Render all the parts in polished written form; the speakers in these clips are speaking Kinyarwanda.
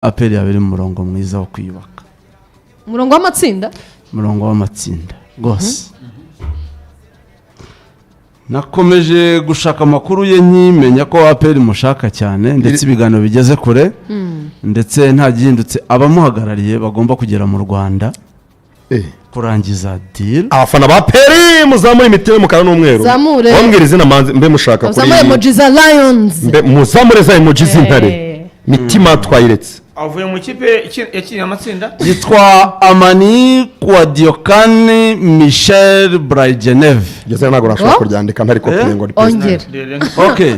aperi yabiri mu murongo mwiza wo kwiyubaka, umurongo w'amatsinda, umurongo w'amatsinda rwose. Nakomeje gushaka amakuru ye nkimenya ko aperi mushaka cyane ndetse ibiganiro bigeze kure, ndetse nta gihindutse abamuhagarariye bagomba kugera mu Rwanda kurangiza deal. Abafana ba aperi muzamure imitima y'umukara n'umweru, bambwira izina manzi mbe mushaka kuri muzamure emoji za Lions, mbe muzamure za emoji z'intare mitima twayiretse. Avuye mu kipe yakiriye amatsinda Yitwa Amani Kouadiokane Michel Braigeneve. Geze nagora nshaka kuryandika ntari ko ngo ongera. Okay,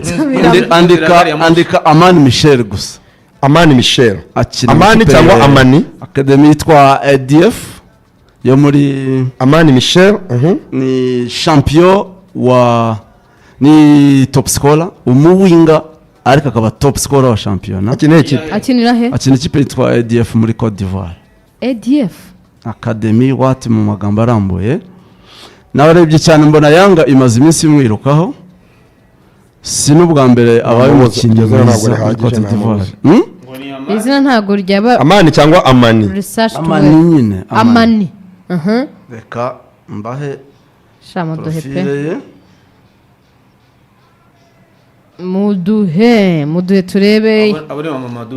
andika Amani Michel gusa. Amani Michel, Amani cyangwa Amani Academy yitwa ADF yo muri Amani Michel. Ni champion ni top scorer, umuwinga ariko akaba top scorer wa championnat. Akinira he? Akina ikipe yitwa ADF muri Côte d'Ivoire. ADF Academy wati mu magambo arambuye. Nabarebye cyane mbona Yanga imaze iminsi imwirukaho. Si n'ubwa mbere abaye umukinnyi mwiza muri Côte d'Ivoire. Izina ntago ryaba Amani cyangwa Amani? Amani nyine. Amani. Reka mbahe shama dohepe. Muduhe turebe.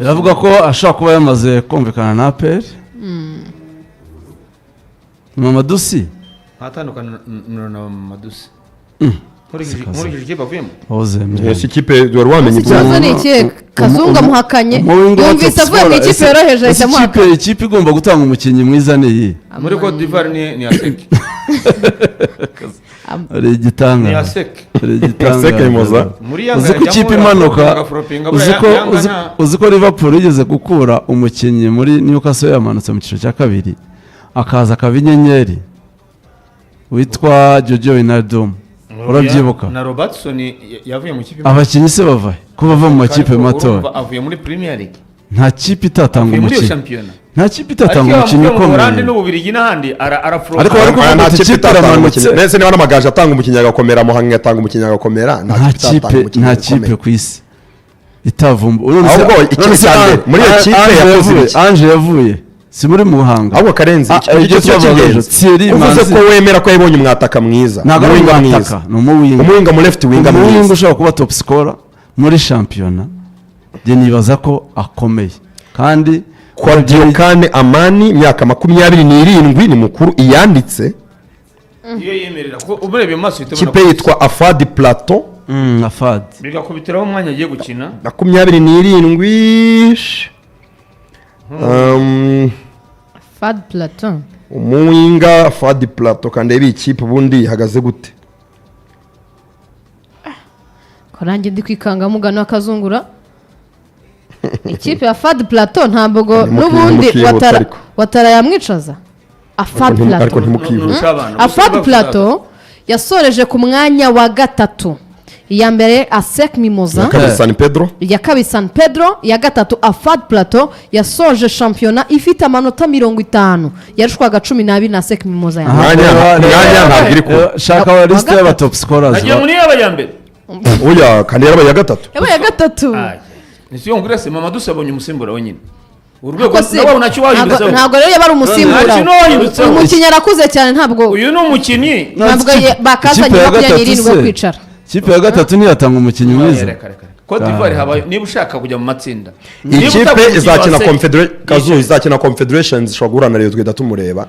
Yavuga ko ashaka kuba yamaze kumvikana na APR. Mamadusi atandukana na Mamadusi. Muri ikipe avuyemo si ikipe wari wamenye ikibazo ni iki Kazunga muhakanye yumvise avuye mu ikipe yoroheje ahita muhakanye. Ikipe igomba gutanga umukinnyi mwiza ni iyi muri Côte d'Ivoire ni Aseki. ari igitanga ni Aseki imoza uzi ko ikipe imanuka, uzi ko Liverpool igeze gukura umukinnyi muri Newcastle yamanutse mu cyiciro cya kabiri akaza akaba inyenyeri witwa Jojo Wijnaldum. Urabyibuka na Robertson yavuye mu kipe, abakinnyi se bava ko bava mu makipe mato, avuye muri Premier League, nta kipe itatanga umukinnyi, nta kipe itatanga umukinnyi ukomeye. Urandi n'ububirigi n'ahandi arafro, ariko bari kuvuga nta ati kipe itatanga umukinnyi. Nese niba namagaje atanga umukinnyi agakomera, Muhanga atanga umukinnyi agakomera, nta kipe ku isi itavumba. Ahubwo ikipe cyane muri iyo kipe yakoze Ange yavuye si muri Muhanga, ahubwo Karenzi icyo cy'ingenzi uvuze ko wemera ko yabonye umwataka mwiza, umuwinga mwiza, umuwinga mu left winger mwiza, umuwinga ushobora kuba top scorer muri championnat. Je nibaza ko akomeye kandi Kouadiokane Amani myaka 27 ni mukuru iyanditse. Iyo yemerera ko uburebe maso itabona kipe yitwa Afad Plateau. Afad bigakubitiraho umwanya agiye gukina 27 Fad Plateau umuwinga Fad Plateau kandi ibi ikipe ubundi ihagaze gute? Korange ndi kwikanga mugano akazungura ikipe ya Fad Plateau ntabwo n'ubundi watara yamwicaza. Afad Plateau yasoreje ku mwanya wa gatatu, iya mbere Asec Mimosa, ya kabiri San Pedro, ya gatatu Afad Plateau. Yasoje championnat ifite amanota 50, yarushwaga 12 na Asec Mimosa. Shaka wa list y'aba top scorers agiye muri aba ya mbere. Oya kandi yaba ya gatatu, ya gatatu nisiyo ngurese Mamadusi abonye umusimbura wenyine. Urwego nawe unacyo wahindutse, ntabwo rero yabari umusimbura, umukinnyi arakuze cyane, ntabwo uyu ni umukinnyi, ntabwo bakazanye 27 kwicara. Ikipe ya gatatu ntiyatanga umukinnyi mwiza. Côte d'Ivoire habaye niba ushaka kujya mu matsinda, ikipe izakina Confederation, izakina Confederations ishobora guhura na Rayon Tweda tumureba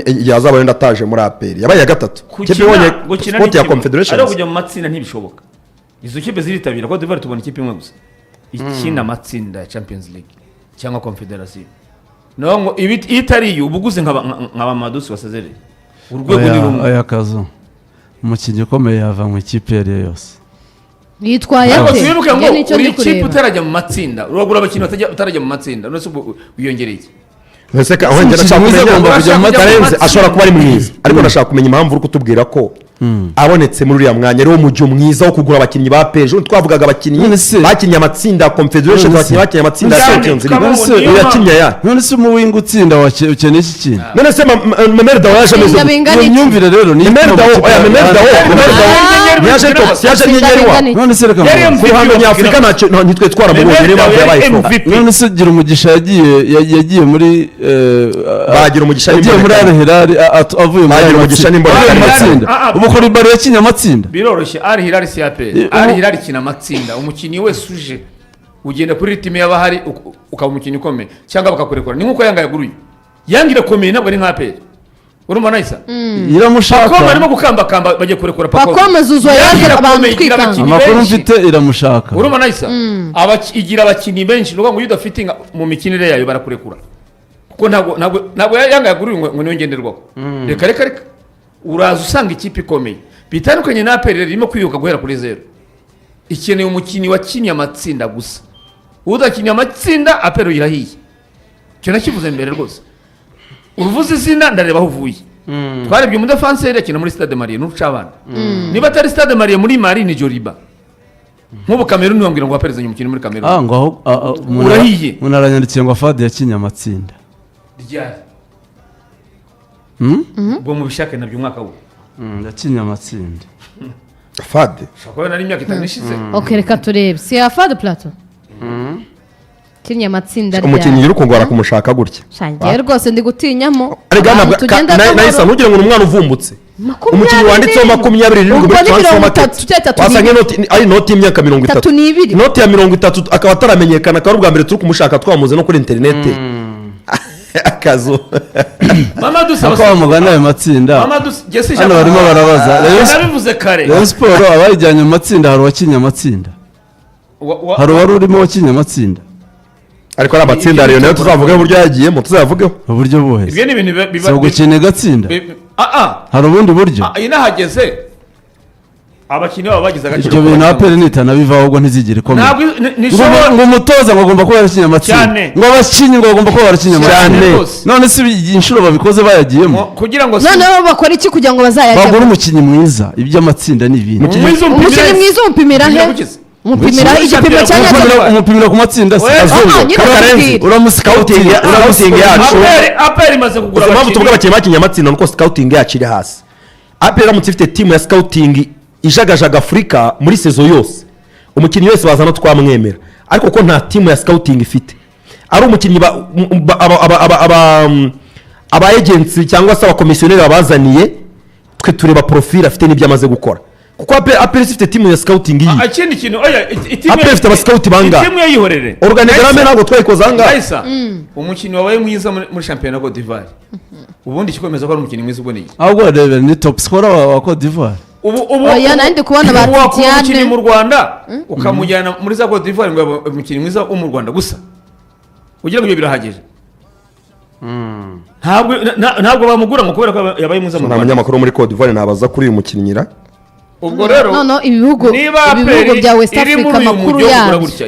yazaba yenda taje muri APR yabaye ya gatatu. Ikipe ibonye sport ya Confederations ari kujya mu matsinda ntibishoboka. Izo kipe ziritabira Côte d'Ivoire tubona ikipe imwe gusa ikina matsinda ya Champions League cyangwa Confederation. No itari yo ubuguze nkaba Mamadusi wasezereye urwego ni rumwe. Aya kazo umukinnyi ukomeye yava mu ikipe yose yitwaye ate? Wibuke ngo uri ikipe utarajya mu matsinda, uragura abakinnyi utarajya mu matsinda, none se wiyongereye iki? Ese ka wongera cyangwa kujya mu matsinda ashobora kuba ari mwiza, ariko ndashaka kumenya impamvu uri kutubwira ko abonetse muri uriya mwanya ariwo mujyo mwiza wo kugura abakinnyi ba peje twavugaga abakinnyi bakinnye amatsinda confederation bakinnye amatsinda ya champions league yakinnye ya none se mu winga utsinda ukeneye iki kintu none se Memerda yaje ameze imyumvire rero ni Memerda yaje nyenyeri wa none se reka ku ruhando nyafurika ntitwe twaramubonye niyo mpamvu yabaye none se gira umugisha yagiye muri bagira umugisha yagiye muri Al Hilal avuye muri umugisha n'imboga ubu kuri bari yakinnye amatsinda biroroshye Al Hilal si apel Al Hilal ikina amatsinda umukinnyi wese uje ugenda kuri ritime y'abahari ukaba umukinnyi ukomeye cyangwa bakakurekura ni nkuko Yanga yaguruye Yanga irakomeye ntabwo ari nka apel urumva nayisa iramushaka Pakome arimo gukambakamba bagiye kurekura Pakome zuzo yaje abantu twikanga amakuru mfite iramushaka urumva nayisa igira abakinnyi benshi nuko ngo iyo udafite mu mikinire yayo barakurekura kuko ntabwo Yanga yaguruye ngo niyo ngenderwaho reka uraza usanga ikipe ikomeye bitandukanye na apel irimo kwiyuka guhera kuri zero ikeneye umukinnyi wakinnye amatsinda gusa udakinnye amatsinda apel irahiye icyo nakivuze mbere rwose uruvuze izina ndareba aho uvuye twarebye umudefanseri akina muri Stade Marie n'urucabana niba atari Stade Marie muri Mali ni Joliba nk'ubu Cameroon niwambwira ngo waperezanye umukino muri Cameroon ngo urahiye umuntu aranyandikiye ngo Fadi yakinnye amatsinda ryari bo mu bishake nabyo umwaka wo yakinnye amatsinda Fadi shakora nari imyaka 5 ishize okay reka turebe si ya Fadi Plateau kinnye amatsinda rya umukinnyi y'urukungora kumushaka gutya shangiye rwose ndi gutinyamo nayisa ntugire ngo umwana uvumbutse umukinnyi wanditseho 27 muri transfer market wasanga ari noti y'imyaka 30 noti ya 30 akaba ataramenyekana akaba ubwa mbere turi kumushaka twamuze no kuri internet akazo mama dusaba ko bamugana ayo matsinda mama gesije hano barimo barabaza nabivuze kare Rayon Sport abayijyanye mu matsinda hari wakinnye amatsinda hari wari urimo wakinnye amatsinda ariko ari amatsinda rero nayo tuzavuga uburyo yagiyemo tuzavugeho uburyo buhe ibyo ni ibintu biba gukina gatsinda hari ubundi buryo inahageze abakinnyi baba bagize agaciro ibyo bintu apel nitana biva ahubwo ntizigire ikomeye ngo umutoza ngo agomba kuba yarakinnye amatsinda ngo abakinnyi ngo bagomba kuba barakinnye amatsinda none se inshuro babikoze bayagiyemo kugira ngo noneho bakora iki kugira ngo bazayajyemo bagura umukinnyi mwiza iby'amatsinda n'ibintu umukinnyi mwiza umupimira he umupimira igipimo cya nyacyo umupimira ku matsinda uramusikautinga yacu apel imaze kugura abakinnyi tuvuga abakinnyi bakinnye amatsinda nuko scouting yacu iri hasi apel iramutse ifite timu ya scouting ijagajaga Afurika muri sezo yose umukinnyi wese bazana twamwemera ariko ko nta timu ya scouting ifite ari umukinnyi aba agents cyangwa se abakomisiyoneri babazaniye twe tureba profile afite n'ibyo amaze gukora kuko apel ifite timu ya scouting iyi akindi kintu oya apel ifite aba scout banga timu yihorere organigramme ntabwo twayikoza anga Aisa umukinnyi wabaye mwiza muri championnat ya Cote d'Ivoire ubundi kikomeza ko ari umukinnyi mwiza uboneye ahubwo rebe ni top scorer wa Cote d'Ivoire oya nandi kubona ba Titiane mu Rwanda ukamujyana muri za Cote d'Ivoire ngo umukinnyi mwiza wo mu Rwanda gusa ugira ngo ibyo birahagije ntabwo bamugura ngo kubera ko yabaye mwiza mu Rwanda umunyamakuru muri Cote d'Ivoire nabaza kuri uyu mukinnyi ubwo rero no ibihugu bya West Africa makuru yacu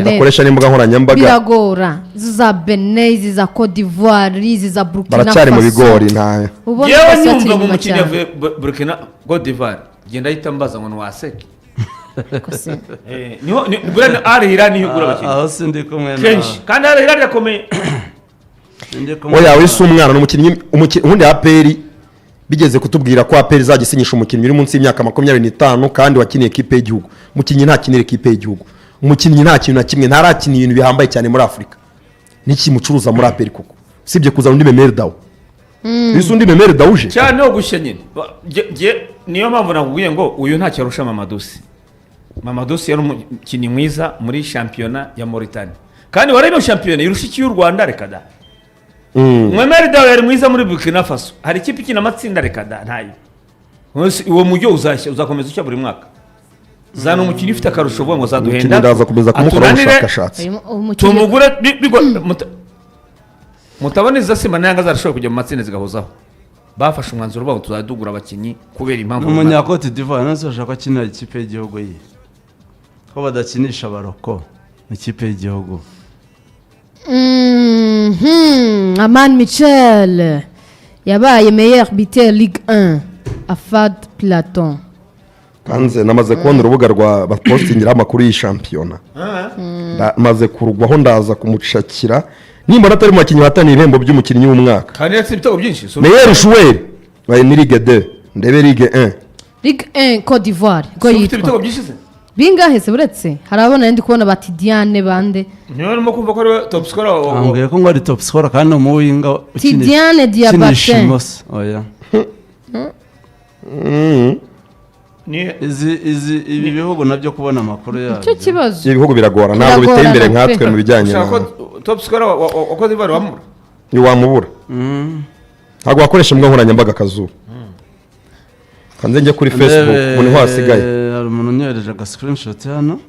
akoresha n'imbuga nkoranyambaga biragora za Benin za Cote d'Ivoire za Burkina Faso baracyari mu bigori ntayo yewe nyumva mu mukinnyi wa Burkina Cote d'Ivoire genda ahita mbaza ngo nwaseke niho gura Al Hilal niho gura abakinnyi aho sindi kumwe kenshi kandi Al Hilal yakomeye oya wese umwana n'umukinnyi ubundi aperi bigeze kutubwira ko aperi izagisinyisha umukinnyi uri munsi y'imyaka 25 kandi wakiniye equipe y'igihugu umukinnyi ntakinira equipe y'igihugu umukinnyi nta kintu na kimwe ntarakina ibintu bihambaye cyane muri Afurika niki mucuruza muri aperi kuko sibye kuza undi Memerda bisu undi Memerda uje cyane no gushya nyine niyo mpamvu nakubwiye ngo uyu nta cyarusha Mamadusi yari umukinnyi mwiza muri championnat ya Mauritania kandi warebe championnat yirusha iki y'u Rwanda reka da Memerda yari mwiza muri Burkina Faso hari ikipe ikina amatsinda reka da ntayo uwo mujyo uzakomeza ucya buri mwaka zana umukinnyi ufite akarusho vuga ngo zaduhenda ndaza kubeza kumukora ubushakashatsi tumugure mutaboneza sima nanga zarashobora kujya mu matsinda zigahozaho bafashe umwanzuro bawo tuzadugura abakinnyi kubera impamvu umunya Cote d'Ivoire nazo bashaka kinira ikipe y'igihugu ye ko badakinisha baroko ikipe y'igihugu Aman Michel yabaye meilleur buteur Ligue 1 à Fad Plateau. kanze namaze kubona urubuga rwa bapostingiraho amakuru y'ishampiyona maze kurugwaho ndaza kumucakira nimbona atari mu bakinnyi bahataniye ibihembo by'umukinnyi w'umwaka kandi yatsinze ibitego byinshi Meyer Joueur baye ni Ligue 2 ndebe Ligue 1 Ligue 1 Côte d'Ivoire ko yitwa ibitego byinshi se bingahe se buretse hari abana ndi kubona bati Diane bande niyo arimo kumva ko ari top scorer ambwiye ko ngo ari top scorer kandi mu winga Diane Diabaté oya ibi bihugu nabyo kubona amakuru yabo cyo kibazo ibihugu biragora ntabwo biteye imbere nkatwe mu bijyanye na top scorer wa Côte d'Ivoire wamubura ni wamubura ntabwo wakoresha imbwa nkoranyambaga akazuba kanze njye kuri Facebook umuntu wasigaye hari umuntu unyohereje aga screenshot hano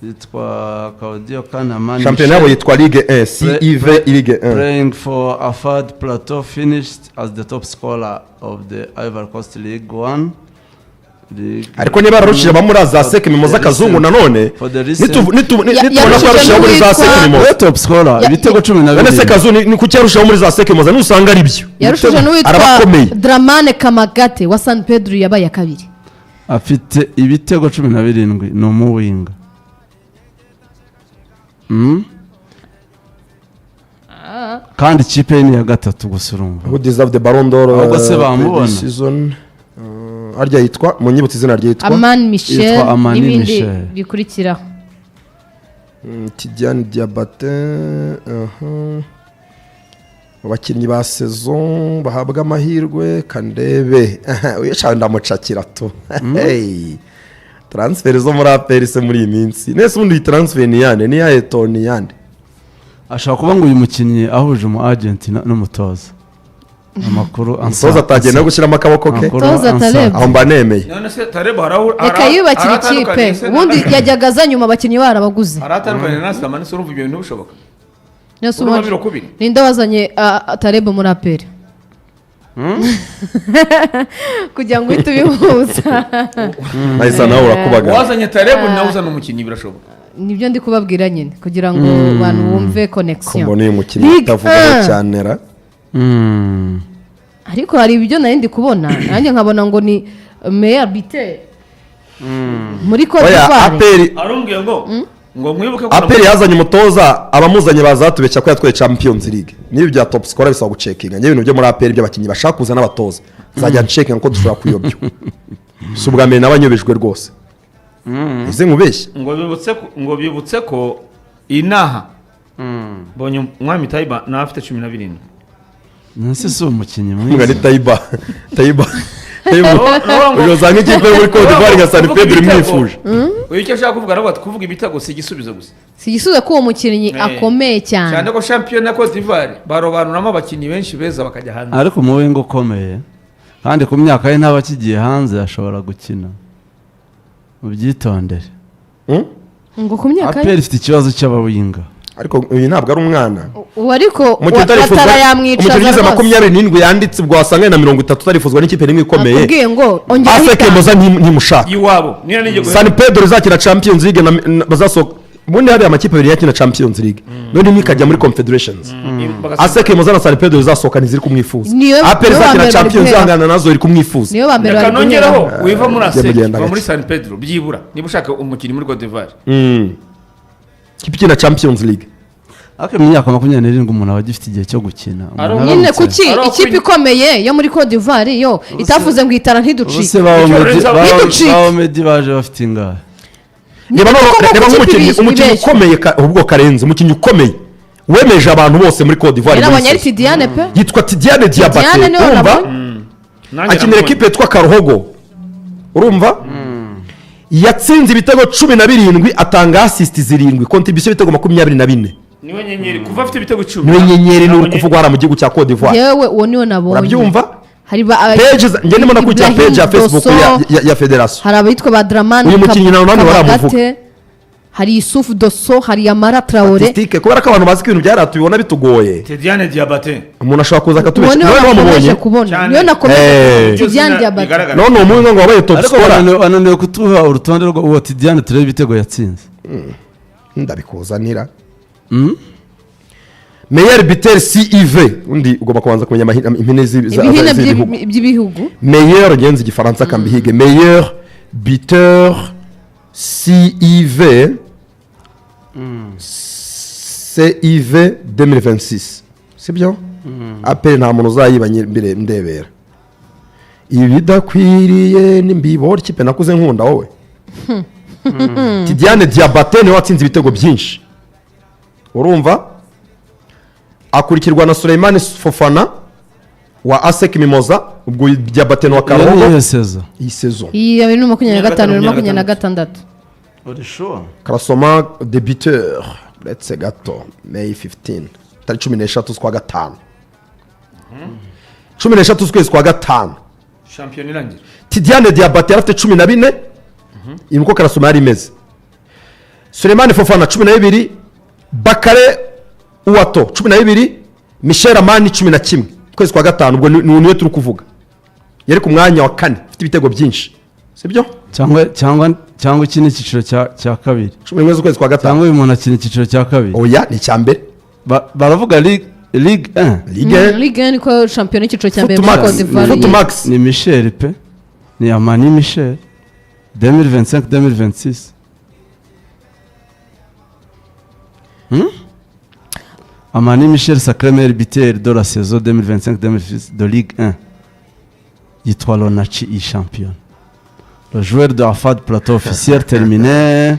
yitwa Claudio Kanamani champion yabo yitwa Ligue 1 CIV Ligue 1 playing for Afad Plateau finished as the top scorer of the Ivory Coast League 1 ariko niba ararushije bamuri za seke mimoza kazungu nanone nitubona ko arushaho muri za seke mimoza top scorer ibitego 12 none se kazungu ni kuki arushaho muri za seke mimoza nusanga ari byo yarushije n'uwitwa Dramane Kamagate wa San Pedro yabaye kabiri afite ibitego 17 ni umuwinga kandi ikipe ni ya gatatu gusa urumva who deserve the Ballon d'Or ahubwo se bamubona season arya yitwa mu nyibutse izina rye yitwa Amani Michel n'ibindi bikurikiraho Diane Diabaté abakinnyi ba saison bahabwa amahirwe kandebe uyashaka ndamucakira tu transfer zo muri APR se muri iyi minsi nese ubundi transfer ni yande ni ya Eton yande ashaka kuba ngo uyu mukinnyi ahuje umu agent n'umutoza amakuru ansoza atagenda gushyiramo akaboko ke toza Taleb aho mba nemeye none se Taleb haraho reka yubakira ikipe ubundi yajyaga aza nyuma abakinnyi barabaguze haratandukanye na Samani se urumva ibyo bintu bishoboka ninde wazanye Taleb muri APR kugira ngo uhite ubihuza nahise nawe urakubagana wazanye Taleb nawe uzana umukinnyi birashoboka nibyo ndi kubabwira nyine kugira ngo abantu bumve connection mbona uyu mukinnyi utavuga cyane ra ariko hari ibyo nari ndi kubona nanjye nkabona ngo ni Meyer Bite muri Côte d'Ivoire arumbwiye ngo mwibuke ko APR yazanye umutoza abamuzanye bazatubeshya ko yatwaye Champions League nibi bya top scorer bisaba gucekinga nje ibintu byo muri APR by'abakinnyi bashaka kuza n'abatoza zajya ncekinga ko dushobora kuyobya subwa mbere nabanyobejwe rwose ize nkubeshye ngo bibutse ko inaha bonye umwami Taiba na afite 17 nase so umukinnyi mwiza ni Taiba uyo zanga ikipe muri Côte d'Ivoire ga San Pedro imwifuje uyu cyo ashaka kuvuga rabo kuvuga ibitego si igisubizo gusa si igisubizo ko uwo mukinnyi akomeye cyane cyane ko champion ya Côte d'Ivoire barobanuramo abakinnyi benshi beza bakajya hanze ariko mu wingo ukomeye kandi ku myaka ye ntabakigiye hanze ashobora gukina ubyitondere ngo ku myaka APR ifite ikibazo cy'abawinga ariko uyu ntabwo ari umwana ariko watara yamwicaza umukinnyi 27 yanditse ubwo wasanga na 30 utarifuzwa n'ikipe nimwe ikomeye akubwiye ngo ongera Aseke moza ntimushaka iwabo niyo nige San Pedro izakira Champions League bazasohoka ubundi hari amakipe abiri yakina Champions League none nikajya muri Confederations Aseke moza na San Pedro izasohoka ntiziri kumwifuza APR izakina Champions League nazo iri kumwifuza niyo bambere bari kanongeraho wiva muri Aseke muri San Pedro byibura niba ushaka umukinnyi muri Côte d'Ivoire kipikina Champions League ake mu myaka 27 umuntu aba gifite igihe cyo gukina nyine kuki ikipe ikomeye yo muri Côte d'Ivoire yo itavuze ngo itara ntiducike bawo Medi baje bafite ingahe reba umukinnyi ukomeye ubwo karenze umukinnyi ukomeye wemeje abantu bose muri Côte d'Ivoire yitwa Diane Diabaté urumva akinira equipe yitwa Karuhogo urumva yatsinze ibitego 17 atanga assist 7 contribution ibitego 24 niwe nyenyeri kuva afite ibitego 10 niwe nyenyeri ni ukuvugwa hara mu gihugu cya Côte d'Ivoire yewe uwo niyo nabonye urabyumva hari pages ngende ndimo nakurikira page ya Facebook ya federation hari abitwa ba Dramane uyu mukinnyi nawe baramuvuga hari Yusuf Dosso hari Amara Traoré statistique kubera ko abantu bazi ibintu byaratubibona bitugoye Diane Diabaté umuntu ashobora kuza akatubesha niwe wamubonye niyo nakomeje Diane Diabaté none umuntu ngo wabaye top scorer ananiwe kutuha urutonde rwo Diane turebe ibitego yatsinze ndabikuzanira meilleur buteur CIV undi ugomba kubanza kumenya impine z'ibihugu by'ibihugu meilleur ngenzi igifaransa kambihige meilleur buteur CIV CIV 2026 sibyo apel nta muntu uzayibanye mbere ndebera ibi bidakwiriye nimbibora kipe nakuze nkunda wowe Tidiane Diabate niwe watsinze ibitego byinshi urumva akurikirwa na Suleiman Fofana wa ASEC Mimoza ubwo Diabate no Karongo iyi saison iyi 2025-2026 uri sure Karasoma débuteur let's gato May 15 tari 13 z'ukwa gatanu 13 z'ukwezi kwa gatanu champion irangira Tidiane Diabate afite 14 inuko Karasoma yari imeze Suleiman Fofana 12 Bakare Uwato 12 Michel Amani 11 kwezi kwa gatanu ubwo niwe turi kuvuga yari ku mwanya wa 4 afite ibitego byinshi sibyo cyangwa iki ni icyiciro cya kabiri 11 z'ukwezi kwa gatanu cyangwa uyu muntu akina icyiciro cya kabiri oya ni cya mbere baravuga Ligue 1 Ligue 1 niko champion icyiciro cya mbere muri Cote d'Ivoire ni Michel pe ni Amani Michel 2025-2026 Amani Michel sacré meilleur buteur de la saison 2025-2026 de Ligue 1 yitwa Lonachi i champion le joueur de Afad Plateau officiel terminé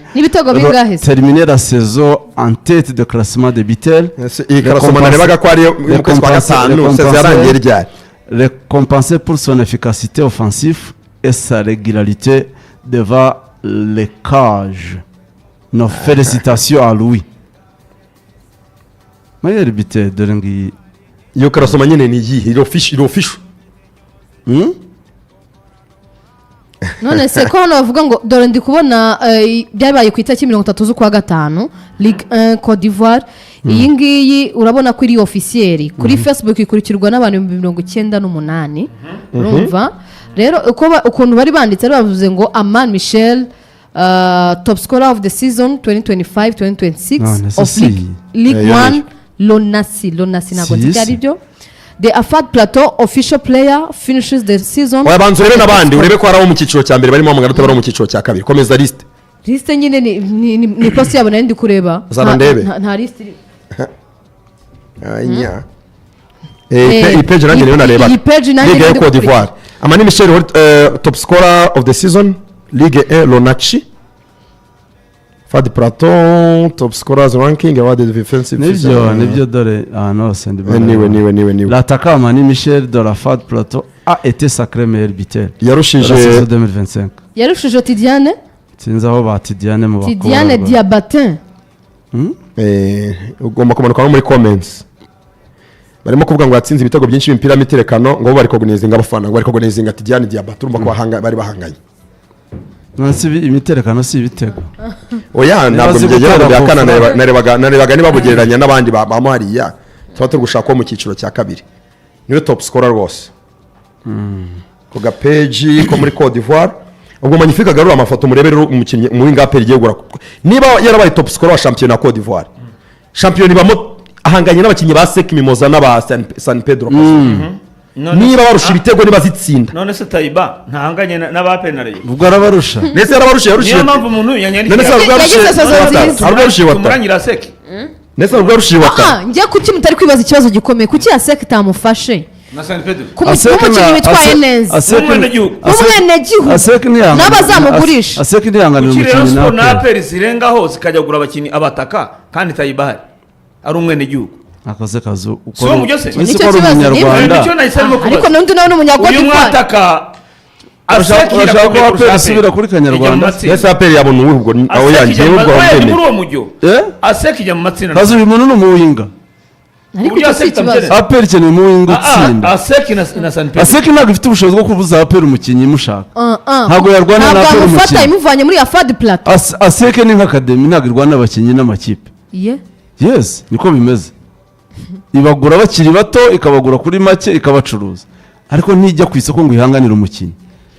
la saison en tête de classement des buteurs récompensé pour son efficacité offensive et sa régularité devant les cages. Nos félicitations à lui. Meilleur buteur de Rengi. Yo Karasoma nyene ni yi il official. None se ko hano bavuga ngo dore ndi kubona byabaye ku itariki 30 z'ukwa gatanu Ligue 1 Cote d'Ivoire iyi ngiyi urabona ko iri officiel kuri Facebook ikurikirwa n'abantu 98 urumva rero ukuntu bari banditse bavuze ngo Aman Michel top scorer of the season 2025-2026 of Ligue 1 Lonasi ntabwo nzi byo the Afad Plateau official player finishes the season wabanze rebe nabandi urebe ko araho mu cyiciro cya mbere barimo mu manota bari mu cyiciro cya kabiri komeza liste nyine ni post yabo nandi kureba nta liste anya iyi page nanjye niyo nareba Ligue ya Cote d'Ivoire Amani Michel top scorer of the season Ligue 1 Lonachi Fad Plateau top scorers ranking award de defensive nibyo dore no niwe l'attaquant Amani Michel de la Fad Plateau a été sacré meilleur buteur yarushije 2025 yarushije Tidiane sinzi aho ba Tidiane mu bakora Tidiane Diabate ugomba kumanuka muri comments barimo kuvuga ngo yatsinze ibitego byinshi by'imipira miterekano ngo bari recognizing abafana ngo bari recognizing Tidiane Diabate urumva ko bari bahanganye nasi imiterekano si ibitego oya ntabwo mbyegera byakana narebaga nibabugereranya n'abandi bamariya twato gushaka mu cyiciro cya kabiri niwe top scorer rwose ku gapage ko muri Cote d'Ivoire ubwo Magnifique agarura amafoto murebere umukinnyi mu winga apel giye gura niba yarabaye top scorer wa championnat Cote d'Ivoire champion bamo ahanganye n'abakinnyi ba ASEC Mimoza n'aba San Pedro niba barusha ibitego niba zitsinda none se Taiba ntahanganye n'abapenalty ubwo arabarusha nese arabarusha niyo mpamvu umuntu yanyandika arabarusha ASEC nese arabarusha wata njye kuki mutari kwibaza ikibazo gikomeye kuki ASEC tamufashe na San Pedro umukinnyi witwaye neza umwenegihugu n'abazamugurisha ASEC ntiyanganira umukinnyi na APR zirengaho zikajya kugura abakinnyi abataka kandi Taiba hari ari umwenegihugu akoze kazu ukora nicyo kibazo ariko n'undi nawe n'umunyarwanda uyu mwataka ashaka ko APR isubira kuri Kanyarwanda yese APR yabona ubwo aho yangiye ubwo wabene muri uwo mujyo ASEC ijya mu matsinda kazu uyu muntu n'umuwinga ariko icyo kibazo APR ikeneye umuwinga utsinda ASEC na San Pedro ASEC ntabwo ifite ubushobozi bwo kubuza APR umukinnyi mushaka ntabwo yarwana na APR umukinnyi ntabwo imuvanye muri Afad Plateau ASEC ni nk'akademi ntabwo irwana abakinnyi n'amakipe yes niko bimeze ibagura bakiri bato ikabagura kuri make ikabacuruza ariko ntijya ku isoko ngo ihanganire umukinnyi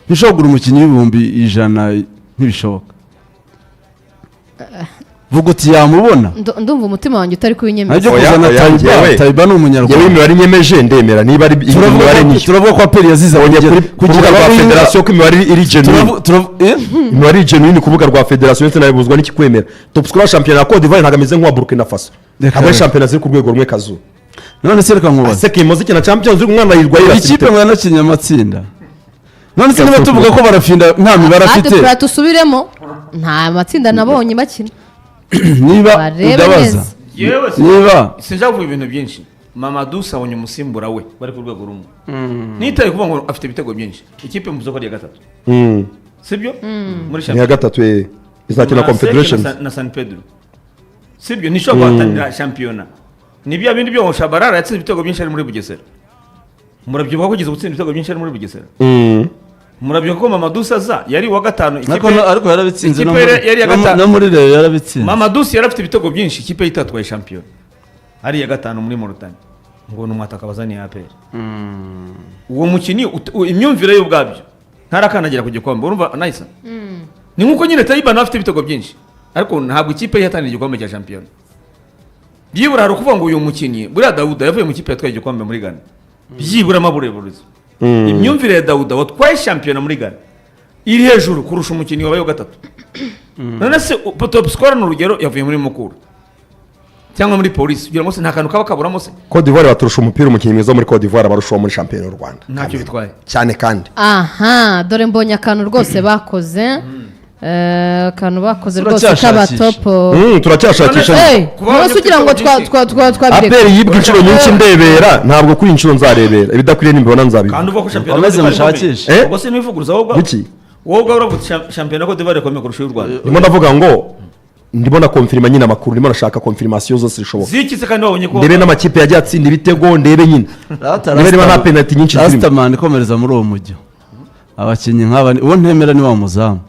ntishobora kugura umukinnyi w'ibihumbi 100 ntibishoboka vuga uti yamubona ndumva umutima wanjye utari kubinyemeza ajya kuzana Taiba ni umunyarwanda yewe imibare nyemeje ndemera niba ari imibare ni turavuga ko aperi yazize kugira rwa federation ko imibare iri genuine imibare iri genuine kuvuga rwa federation ndetse nabibuzwa n'ikikwemera top scorer champion ya Cote d'Ivoire ntagameze nk'uwa Burkina Faso abo champion ziri ku rwego rumwe kazu none se reka nkubaza seke muziki na champions uri umwana yirwaye ikipe ngo yanakinnye amatsinda none se niba tuvuga ko barafinda nta mibare afite ati tusubiremo nta matsinda nabonye bakina niba udabaza niba sinjya kuvuga ibintu byinshi Mamadou sabonye umusimbura we bari ku rwego rumwe nitari kuvuga ngo afite ibitego byinshi ikipe mu zoko ya gatatu sibyo muri ya gatatu izakina confederations na San Pedro sibyo nisho guhatanira championnat nibyo bindi byo Shabarara yatsinze ibitego byinshi ari muri Bugesera murabyibuka ko kugeza gutsinda ibitego byinshi ari muri Bugesera murabyibuka ko Mamadou Saza yari wa gatanu ikipe ariko yarabitsinze no muri Reyo yarabitsinze Mamadou yarafite ibitego byinshi ikipe yitatwaye champion ari ya gatanu muri Mauritania ngo numwataka bazani ya APR uwo mukini imyumvire y'ubwabyo ntarakandagira ku gikombe urumva nice ni nkuko nyine Taiba afite ibitego byinshi ariko ntabwo ikipe yihatanira igikombe cya champion byibura hari ukuvuga ngo uyu mukinnyi buriya Dawuda yavuye mu kipe yatwaye igikombe muri Ghana byibura amabureburuzi imyumvire ya Dawuda watwaye champion muri Ghana iri hejuru kurusha umukinnyi wabaye gatatu none se top scorer n'urugero yavuye muri Mukura cyangwa muri polisi kugira ngo se nta kantu kaba kaburamo se Cote d'Ivoire baturusha umupira umukinnyi mwiza muri Cote d'Ivoire barushaho muri champion y'u Rwanda ntacyo bitwaye cyane kandi aha dore mbonye akantu rwose bakoze akantu bakoze rwose k'abatopo turacyashakisha rwose ugira ngo twabireka APR yibwa inshuro nyinshi ndebera ntabwo kuri inshuro nzarebera ibidakwiriye nimbona nzabibona kandi uvuga ko champion ameze mushakisha ubwo se nivuguruza wowe biki wowe uravuga champion ya Cote d'Ivoire ikomeye kurusha y'u Rwanda ndimo ndavuga ngo ndibona confirma nyine amakuru ndimo nashaka confirmation zose zishoboka zikitse kandi wabonye ko ndebe n'amakipe yagiye atsinda ibitego ndebe nyine ndebe nta penalty nyinshi zirimo Rastaman ikomereza muri uwo mujyo abakinnyi nk'aba uwo ntemera ni wa muzamu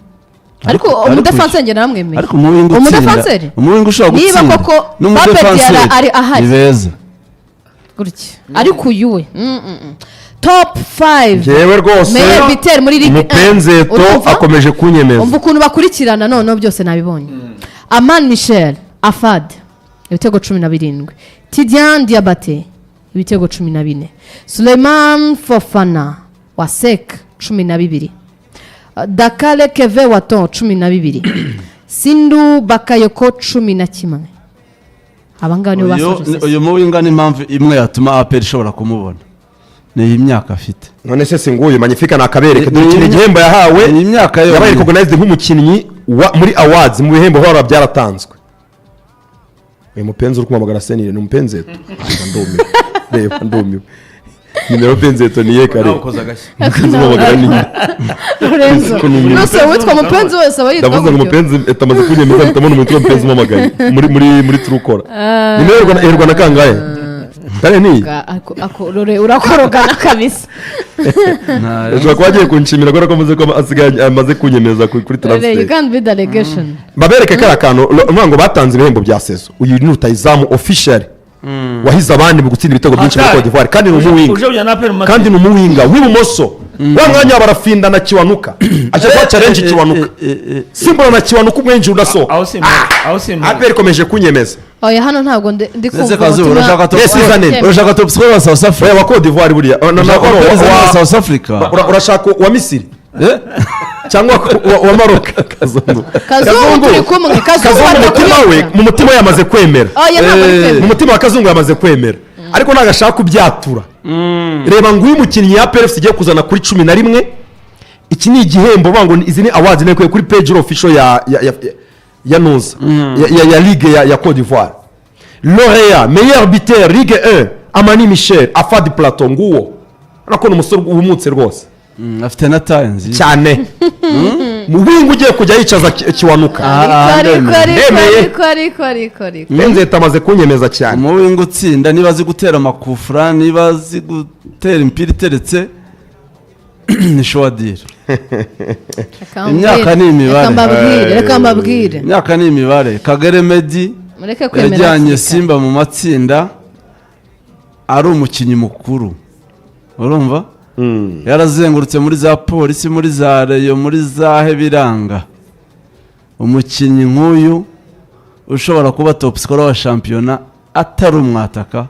ariko umudefanse ngena namwemeye ariko umuwinga umudefanse umuwinga ushobora gutsinda niba koko n'umudefanse ari ahari ni beza gutya ariko uyu we top 5 yewe rwose meilleur buteur muri ligue Mupenzeto akomeje kunyemeza umva ukuntu bakurikirana none byose nabibonye Aman Michel Afad ibitego 17 Tidiane Diabate ibitego 14 Suleiman Fofana Wasek 12 Dakale Keve Wato 12 Sindu Bakayoko 11 abangani basoje uyu muwinga ni impamvu imwe yatuma APR ishobora kumubona ni iyi myaka afite none se singuye magnifique nakabereke dore kino gihembo yahawe iyi myaka yo yabaye recognized nk'umukinnyi muri awards mu bihembo hora byaratanzwe uyu mupenzi uri kumamagara senire ni Mupenzeto ndumiwe reba ndumiwe nimero Mupenzeto ni ye kare kumamagara ni Lorenzo nose witwa Mupenzi wese aba yitwa ndavuze ngo Mupenzi etamaze kunyemeza bitamona umuntu Mupenzi umamagaye muri Trukora nimero erwa na kangaye tare ni ako urakorogana kabisa ejo kwagiye kunshimira ko rakomeje ko asigaye amaze kunyemeza kuri transfer you can't be delegation babereke kara kantu ngo batanze ibihembo bya sezo uyu ni utayizamu official wahize abandi mu gutsinda ibitego byinshi muri Cote d'Ivoire kandi ni umuwinga w'ibumoso wa mwanya barafinda na Kiwanuka aje kwa challenge Kiwanuka Simba na Kiwanuka umwenje udaso aho Simba APR komeje kunyemeza oya hano ntabwo ndi kumva urashaka top scorer wa South Africa wa Cote d'Ivoire buriya wa South Africa urashaka wa Misiri cyangwa wa Maroc Kazungu turi kumwe mu mutima yamaze kwemera mu mutima wa Kazungu yamaze kwemera ariko nagashaka kubyatura reba ngo uyu mukinnyi ya PFC igiye kuzana kuri 11 iki ni igihembo bango izi ni awards nekwe kuri page official ya Nuza ya ligue ya Cote d'Ivoire lauréat meilleur buteur ligue 1 Amani Michel Afad Platon nguwo ariko umusore ubumutse rwose afite na tayenzi cyane mu wingu ugiye kujya yicaza Kiwanuka Mupenzeto amaze kunyemeza cyane mu wingu utsinda niba azi gutera amakufura niba azi gutera impira iteretse ni showadire imyaka ni imibare reka mbabwire imyaka ni imibare Kagere Medi yajyanye Simba mu matsinda ari umukinnyi mukuru urumva yarazengurutse muri za polisi muri za reyo muri za hebiranga umukinnyi nk'uyu ushobora kuba top scorer wa shampiyona atari umwataka,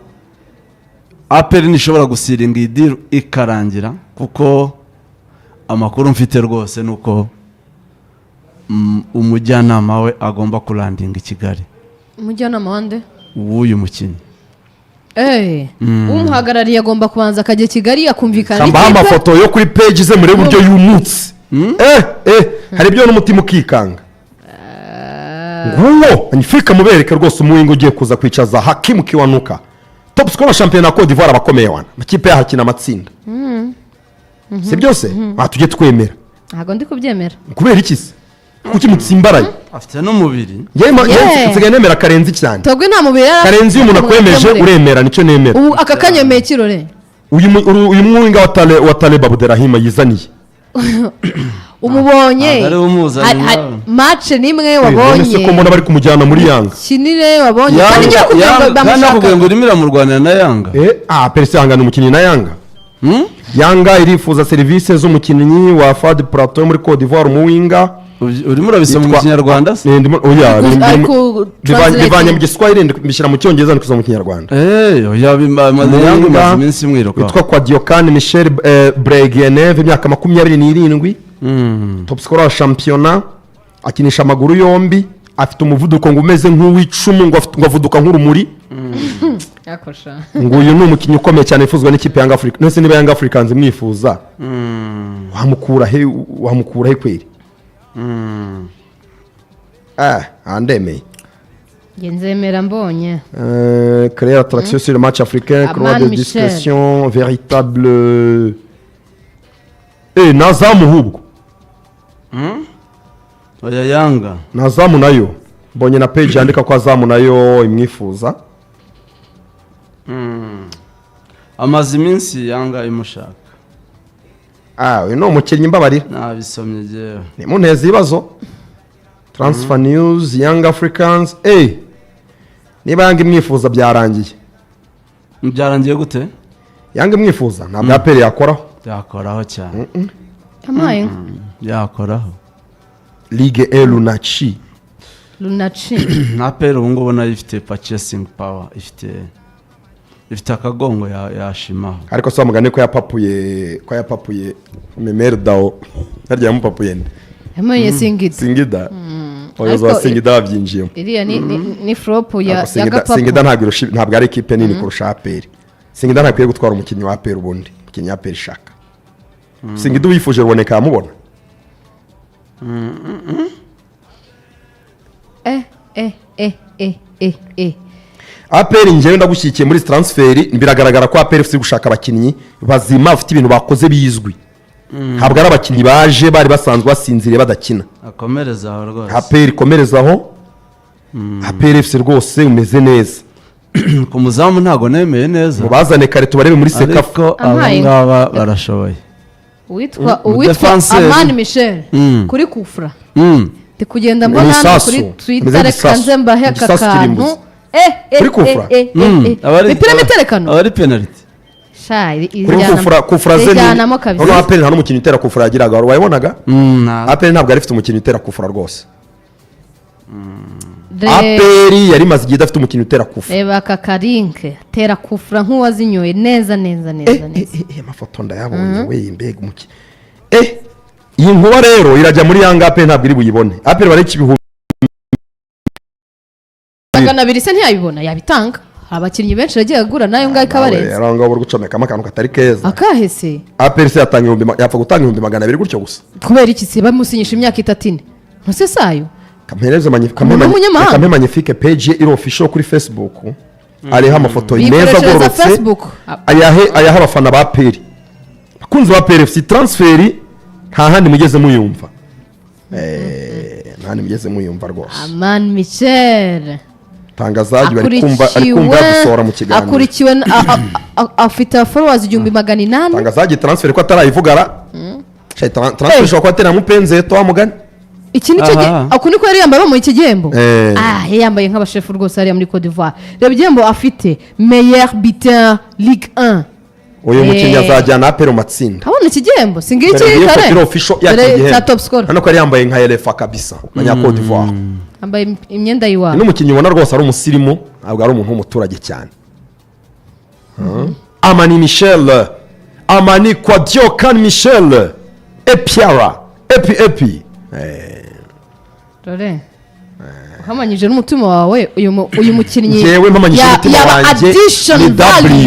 aperi ntishobora gusiringa iyi deal ikarangira, kuko amakuru mfite rwose ni uko umujyanama we agomba kurandinga i Kigali. Umujyanama wande w'uyu mukinnyi umuhagarariye agomba kubanza akajya Kigali akumvikana n'ikipe. Amafoto yo kuri page ze muri buryo y'umunsi hari ibyo n'umutima ukikanga. Nguwo Magnifique mubereke rwose umuwingo ugiye kuza kwicaza Hakim Kiwanuka, top scorer shampiyona Cote d'Ivoire abakomeye wana amakipe yahakina amatsinda. Si byose tujye twemera. Ntago ndi kubyemera. Kubera iki se? Kuki mutsimbaraye? Afite n'umubiri. Nsigaye nemera Karenzi cyane. Togwe nta mubiri. Karenzi umuntu akwemeje uremera nicyo nemera. Ubu aka kanyemeye kirore. Uyu mwinga wa Taleb Abderrahim yizaniye. Umubonye match nimwe wabonye. Nese ko mbona bari kumujyana muri Yanga. Kinire wabonye kandi nakubwiye ngo urimira mu Rwanda na Yanga. Perse Yanga ni umukinnyi na Yanga. Yanga irifuza service z'umukinnyi wa Fad Plateau muri Cote d'Ivoire umuwinga. Urimo urabisoma mu Kinyarwanda se? Bivanye mu Giswahili mbishyira mu Cyongereza ndikuza mu Kinyarwanda. Yanga iminsi mwiruka. Witwa kwa Diokane Michel Bregeneve imyaka 27. Top scorer wa shampiyona, akinisha amaguru yombi, afite umuvuduko ngo umeze nk'uw'icumu ngo avuduka nk'urumuri. Yakosha. Ngo uyu ni umukinnyi ukomeye cyane ifuzwa n'ikipe ya Young Africa. Nese niba Young Africans mwifuza. Wamukura he kweri? Andemeye. Genzemera mbonye. Créer attraction sur le match africain, croix de discrétion véritable. Nazamu hubwo. Oya Yanga. Nazamu nayo. Mbonye na page yandika ko azamu nayo imwifuza. Amazi iminsi Yanga imushaka. Uyu no umukinnyi mbabarira. Nabisomye jewe. Ni munezi ibibazo. Transfer news Young Africans. Niba Yanga imwifuza byarangiye. Byarangiye gute? Yanga imwifuza ntabwo aperi yakoraho. Yakoraho cyane. Amaye. Yakoraho. Ligue E Lunachi. Na aperi ubu ngubu nayo ifite purchasing power, ifite akagongo yashimaho. Ariko so mugane ko yapapuye Memere Dao. Harya yamupapuye nde? Yamuye Singida. Oyo za Singida babyinjiyemo. Iriya ni flop ya Gapapu. Singida ntabwo ari equipe nini kurusha aperi. Singida ntakwiye gutwara umukinnyi wa aperi ubundi. Umukinnyi wa aperi shaka. Singida wifuje ruboneka yamubona. aperi njyewe ndagushyikiye muri transferi biragaragara ko aperi ifite gushaka abakinnyi bazima bafite ibintu bakoze bizwi. Ntabwo ari abakinnyi baje bari basanzwe basinziriye badakina. Akomereza aho rwose. aperi komerezaho. aperi ifite rwose umeze neza. Ku muzamu ntago nemeye neza. Mubazane kare tubarebe muri Sekafa. Ariko abangaba barashoboye. Uwitwa Amani Michel kuri Kufra. Ndi kugenda mbona kuri Twitter reka nze mbahe akakantu. Kuri Kufra. Bipira miterekano. Abari penalty. Shari Kufra zeni. Ono aperi nta n'umukinnyi utera Kufra yagiraga wayibonaga? Aperi ntabwo ari afite umukinnyi utera Kufra rwose. aperi yari maze igihe idafite umukinnyi utera Kufra. Reba kakarinke tera Kufra nk'uwazinyoye neza. Amafoto ndayabonye we mbega umuki. Iyi nkuba rero irajya muri Yanga aperi ntabwo iri buyibone. Aperi bari kibihumbi. Magana 200 se ntiyabibona yabitanga. Abakinnyi benshi yagiye agura nayo ngaho ikabarenze. Yaranga bwo gucomeka akantu katari keza. Akahese. aperi se yatanga yapfa gutanga 200 gutyo gusa. Kubera iki se bamusinyisha imyaka 3? Ntose sayo. Kamereze Magnifique page iri official kuri Facebook. Ariho amafoto meza gororotse. Ayaha abafana ba aperi. Bakunze ba aperi FC transferi nta handi mugeze muyumva. Nta handi mugeze muyumva rwose. Amani Michel. Tangazaji bari kumva gusohora mu kiganiro. Akurikiwe afite followers 800. Tangazaji transfer ko atarayivugara. Transfer shoko atera mupenze to amugani. Iki ni cyo akuni ko yari yambaye mu iki gihembo. Yambaye nk'abashefu rwose ari muri Cote d'Ivoire. Reba igihembo afite meilleur buteur Ligue 1. Uyu mukinnyi azajyana apero matsinda. Abona iki gihembo singiki kare. Official ya top scorer. Hano ko yari yambaye nka LFA kabisa. Manya Cote d'Ivoire. ambaye imyenda y'iwabo n'umukinnyi ubona rwose ari umusirimu ntabwo ari umuntu w'umuturage cyane Amani Michel Amani Kwadiokan Michel Epiara Epi dore uhamanyije n'umutima wawe uyu mukinnyi yewe mpamanyije umutima wanjye ni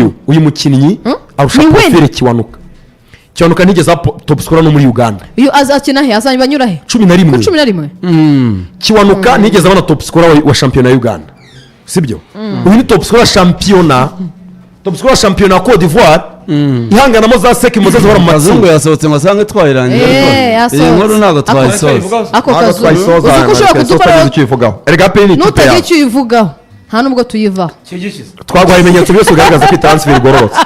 W uyu mukinnyi arusha Profere Kiwanuka nigeze top scorer no muri Uganda uyu azakina he azanye banyura he 11 Kiwanuka nigeze abana top scorer wa championnat ya Uganda sibyo uyu ni top scorer championnat Côte d'Ivoire ihangana mo za seki mo zazo bara mu mazungu yasohotse ngo sange twayirangiye iyi nkuru ntago twayisoza ako kazu ushobora kudupara ukivugaho erega pe ni ikipe yawe nutagiye uyivugaho nta nubwo tuyivaho twagwaye ibimenyetso byose bigaragaza ko transfer igororotse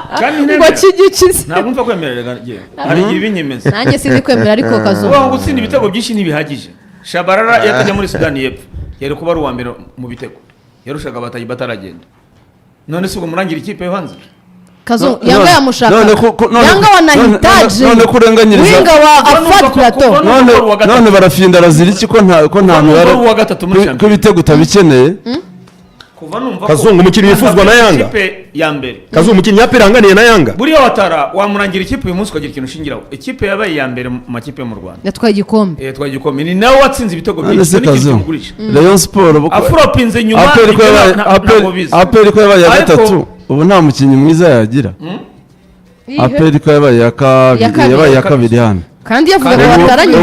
ngo kigikize ntabwo mfa kwemerera hari igihe binyemeza nanjye sindi kwemera ariko kazu uwo gutsinda ibitego byinshi ntibihagije Shabarara yatajya muri Sudani y'Epfo yari kuba ari uwa mbere mu bitego yarushaga abatayi bataragenda none se ubwo murangira ikipe yo hanze kazo yanga yamushaka yanga wanahitaji none kurenganyiriza winga wa Afad Plateau none barafinda arazira iki ko nta mibare ko ibitego utabikeneye Kazungu umukinnyi yifuzwa na Yanga ikipe ya mbere Kazungu umukinnyi yapiranganiye na Yanga buriya watara wamurangira ikipe uyu munsi ukagira ikintu ushingiraho ikipe yabaye ya mbere mu makipe mu Rwanda yatwaye igikombe yatwaye igikombe ni nawe watsinze ibitego byinshi n'ikintu kimugurisha Rayon Sport afropinze nyuma aperi ko yabaye ya gatatu ubu nta mukinnyi mwiza yagira aperi ko yabaye ya kabiri hano kandi yavuga ngo bataranye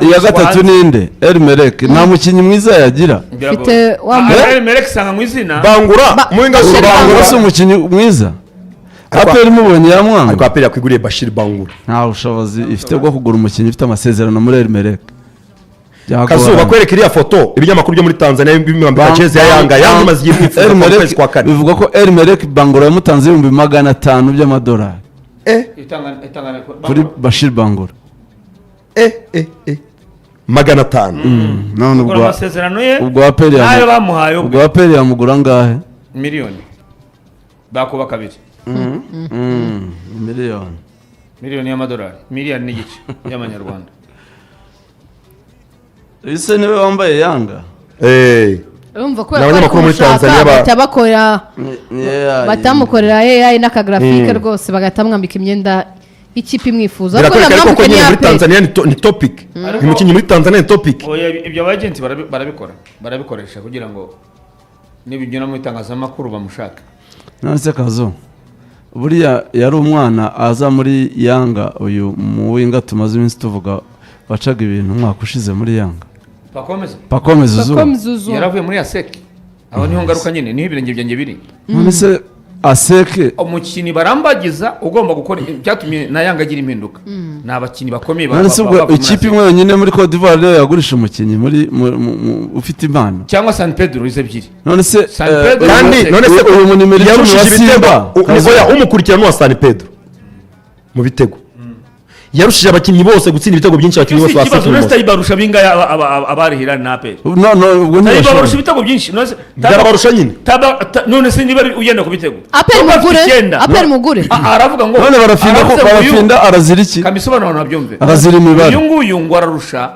iya gatatu ninde Elmerek nta mukinnyi mwiza yagira mfite Elmerek sanga mu izina Bangura muhinga Bangura si umukinnyi mwiza aperi mubonye yamwanga ariko aperi yakwiguriye Bashir Bangura nta bushobozi ifite bwo kugura umukinnyi ufite amasezerano muri Elmerek Kazuba kwereka iriya foto ibinyamakuru byo muri Tanzania bimwambika jezi ya Yanga maze igiye kwitsa mu kwezi kwa kane bivuga ko Elmerek Bangura yamutanze $500 by'amadolari kuri Bashir Bangura 500 none ubwo amasezerano ye ubwo aperi nayo bamuhaye ubwo aperi yamugura ngahe miliyoni bakuba kabiri miliyoni y'amadolari miliyoni n'igice y'amanyarwanda ese niwe wambaye Yanga urumva ko abanyamakuru muri Tanzania batamukorera AI n'akagrafike rwose bagatamwambika imyenda ikipe imwifuza ariko nabwo muri Tanzania ni topic umukinnyi muri Tanzania ni topic ibyo abagenti barabikoresha kugira ngo nibigena mu itangazamakuru bamushaka nase kazo buriya yari umwana aza muri Yanga uyu mu winga tumaze iminsi tuvuga wacaga ibintu umwaka ushize muri Yanga Pacome Zuzu yaravuye muri Aseki aho niho ngaruka nyine niho ibirenge byanjye biri none se Aseki umukinnyi barambagiza ugomba gukora byatumye na Yanga agira impinduka ni abakinnyi bakomeye none se ubwo ikipe imwe yonyine muri Côte d'Ivoire rero yagurisha umukinnyi muri ufite impano cyangwa San Pedro ize ebyiri none se kandi none se uyu munimero yarushije ibitego umukurikirana wa San Pedro mu bitego yarushije abakinnyi bose gutsinda ibitego byinshi abakinnyi bose basetse kibazo nesta ibarusha binga abari Hilal na Aperi ubwo ni barusha ibitego byinshi barusha nyine none se niba ugenda ku bitego Aperi mugure aravuga ngo none barafinda arazira iki kamisobanuro nabyumve arazira imibare uyu nguyu ngo ararusha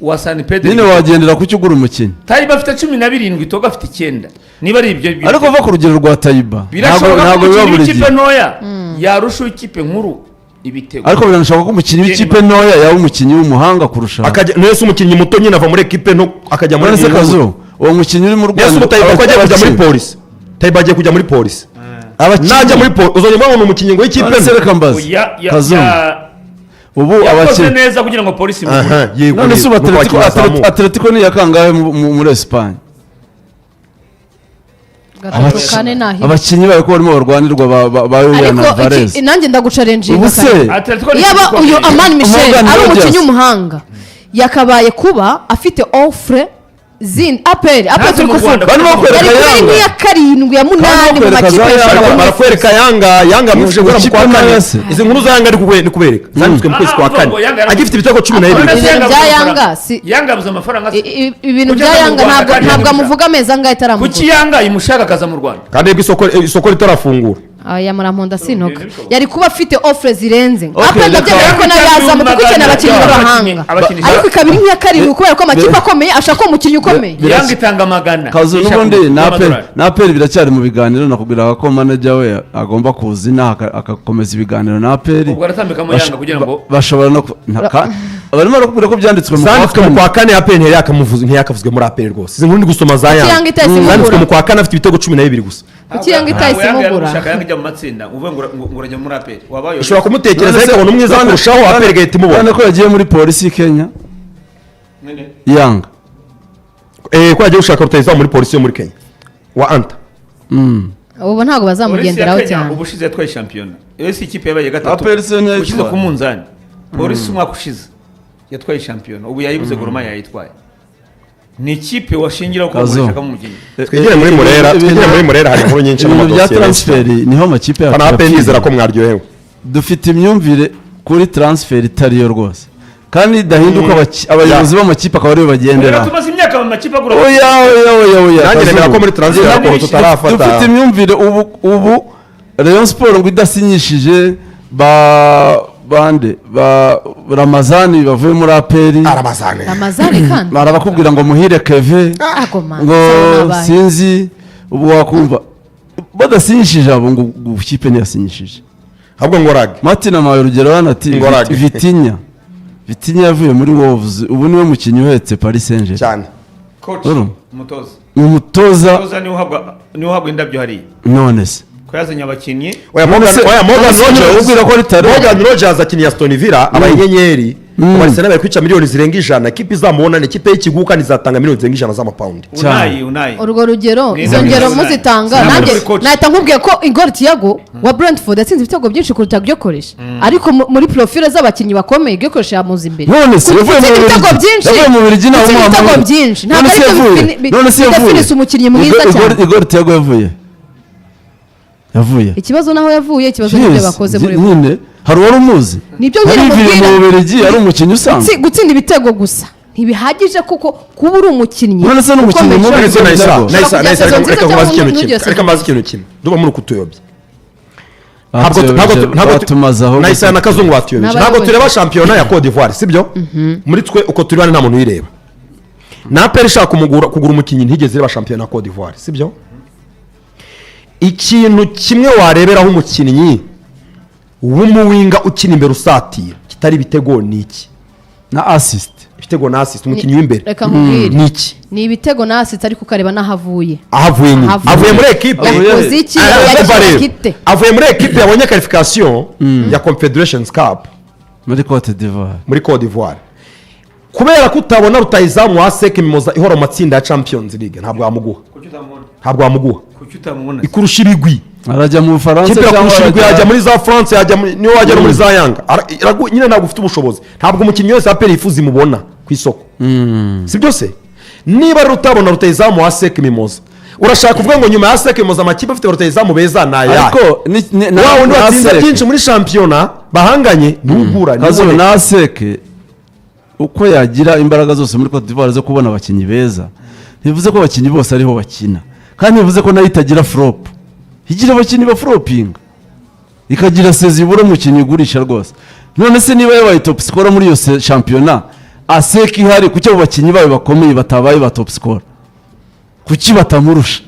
wa San Pedro nyine wagendera ku cyugura umukinnyi Tayiba afite 17 itoga afite 9 niba ari ibyo ariko va ku rugero rwa Tayiba ntabwo biba buri ikipe ntoya yarusha ikipe nkuru ibitego ariko biranashoboka ko umukinnyi w'ikipe ntoya yaba umukinnyi w'umuhanga kurusha nese umukinnyi muto nyine ava muri ekipe nto akajya muri nese kazo uwo mukinnyi uri mu Rwanda Tayiba ko agiye kujya muri polisi Tayiba agiye kujya muri polisi najya muri polisi uzongera ubona umukinnyi ngo w'ikipe none se reka mbaze kazo ubu abakinnyi neza kugira ngo polisi none se Atletico ni yakangahe muri Espagne abakinnyi bari ko barimo barwanirwa ba Julian Alvarez nanjye ndagucarenjinga yaba uyu Amani Michel ari umukinnyi w'umuhanga yakabaye kuba afite offre zindi Aperi turi kuvuga barimo kwereka Yanga ya karindwi ya munani mu makipe barakwereka Yanga mufuje gura mu kwa kane izi nkuru za Yanga ari kubereka zanditswe mu kwezi kwa kane agifite ibitego 12 bya Yanga si Yanga abuze amafaranga ibintu bya Yanga ntabwo amuvuga ameza angahe itaramuvuga kuki Yanga imushaka kaza mu Rwanda kandi isoko ritarafungura aya Muramponda sintoka yari kuba afite offre zirenze Okay, apenda reka- byemera ko nayo yazamu kuko ikeneye abakinnyi b'abahanga ariko ikaba iri nk'iya karindwi kubera ko amakipe akomeye ashaka umukinnyi ukomeye Yanga itanga magana kazu n'ubundi na aperi biracyari mu biganiro nakubwira ko manager we agomba kuza inaha agakomeza ibiganiro na aperi ubwo aratambikamo Yanga kugira ngo bashobora no barimo barakubwira ko byanditswe mu kwa kane aperi ntiyakavuzwe muri aperi rwose izi nkuru ndi gusoma za Yanga Yanga itahise imugura. zanditswe mu kwa kane afite ibitego 12 gusa kuki Yanga itahise imugura ushaka Yanga ijya mu matsinda uvuge ngo urajya muri aperi wabaye ushobora kumutekereza ariko abona umwiza kurushaho aperi gahita imubona ko yagiye muri polisi ya Kenya Yanga ko yagiye gushaka rutayizamu muri polisi yo muri Kenya wa Anta ubu ntabwo bazamugenderaho cyane ubushize yatwaye shampiyona iyo si ikipe yabaye gatatu APR se niyo ushyize yitwaye. ku munzani polisi umwaka ushize yatwaye shampiyona ubu yayibuze Goroma yayitwaye ni ikipe washingiraho ko Kazo. urashaka mu mukinnyi twigire muri Murera hari inkuru nyinshi ibintu bya n'amadosiye transferi niho amakipe yacu pana aperi yapfiriye. nizera ko mwaryohewe dufite imyumvire kuri transfer itariyo rwose kandi idahinduka abayobozi b'amakipe akaba aribo bagendera tumaze imyaka mu makipe agura oya nanjye nemera ko muri transfer Ntabwo raporo tutarafata dufite imyumvire ubu Rayon Sport ngo idasinyishije bande ba Ramazani bavuye muri aperi Ramazani kandi barabakubwira ngo muhire Keve agoma ngo sinzi ubu wakumva badasinyishije abo ngo ikipe ntiyasinyishije ahubwo ngo rage Martin amaye urugero hano ati Ngorage. Vitinha yavuye muri Wolves ubu niwe mukinnyi uhetse Paris Saint-Germain cyane coach Uru. umutoza ni umutoza umutoza niwe uhabwa indabyo hariya none se ko yazanye abakinnyi Morgan Rogers ubwira ko ari tare Morgan Rogers akiniye Aston Villa abaye inyenyeri Barcelona bari kwica miliyoni zirenga 100 ikipe izamubona ni ikipe y'ikigu kandi izatanga miliyoni zirenga 100 z'amapaundi unayi urwo rugero Ni izo nabyo ngero Unayi. muzitanga Nabyo nanjye muri coach. nahita nkubwiye ko Igor Thiago wa Brentford yatsinze ibitego byinshi kuruta Gyokoresha ariko muri profile z'abakinnyi bakomeye Gyokoresha yamuze imbere none se yavuye mu ibitego byinshi yavuye mu Bubiligi naho gutsinda ibitego muhamagara. byinshi ntabwo None se ari yavuye none se yavuye definise umukinnyi mwiza cyane Igor Thiago yavuye ikibazo naho yavuye ikibazo n'ibyo bakoze muri bo nyine hari uwari umuzi nibyo hari nyine iviri mu mubwira Bubiligi ari umukinnyi usanzwe gutsinda ibitego gusa ntibihagije kuko kuba uri umukinnyi None se n'umukinnyi ukomeye mubi cyane. reka kubaza ikintu kimwe reka mbaza ikintu kimwe duba muri kutuyobya batumazaho nahise na kazungu batuyobeje ntabwo tureba shampiyona ya Cote d'Ivoire sibyo muri twe uko turi bane nta muntu uyireba na aperi ishaka kugura umukinnyi ntigeze ireba shampiyona ya Cote d'Ivoire sibyo ikintu kimwe wareberaho umukinnyi w'umuwinga ukina imbere usatira kitari ibitego ni iki na assist ibitego na assist umukinnyi w'imbere reka nkubwire ni iki ni ibitego nasitse ariko ukareba n'aho avuye ahavuye nyine avuye muri ekipe yakoze iki yagiye kite avuye muri ekipe yabonye qualification ya Confederations Cup muri Cote d'Ivoire muri Cote d'Ivoire kubera ko utabona rutayizamu wa Sek Mimoza ihora mu matsinda ya Champions League ntabwo wamuguha ikurusha ibigwi arajya mu Bufaransa kipe yakurusha ibigwi yajya muri za France niyo wajya no muri za Yanga nyine ntabwo ufite ubushobozi ntabwo umukinnyi wese aperi yifuza imubona ku isoko si byose niba rutabona rutayizamu wa Sek Mimoza urashaka kuvuga ngo nyuma ya Sek Mimoza amakipe afite rutayizamu beza nayahe ariko wawe undi watsinze byinshi muri shampiyona bahanganye ntugura kazo na Sek uko yagira imbaraga zose muri Cote d'Ivoire zo kubona abakinnyi beza ntibivuze ko abakinnyi bose ariho bakina kandi bivuze ko nayo itagira flop igira abakinnyi ba flopinga ikagira sezi ibura umukinnyi ugurisha rwose none se niba yabaye top scorer muri iyo shampiyona Aseki ihari kuki abo bakinnyi bayo bakomeye batabaye ba top scorer kuki batamurusha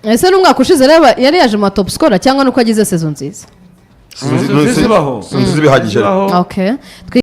ese n'umwaka ushize yari yaje mu top scorer cyangwa nuko agize season nziza sinzi bihagije okay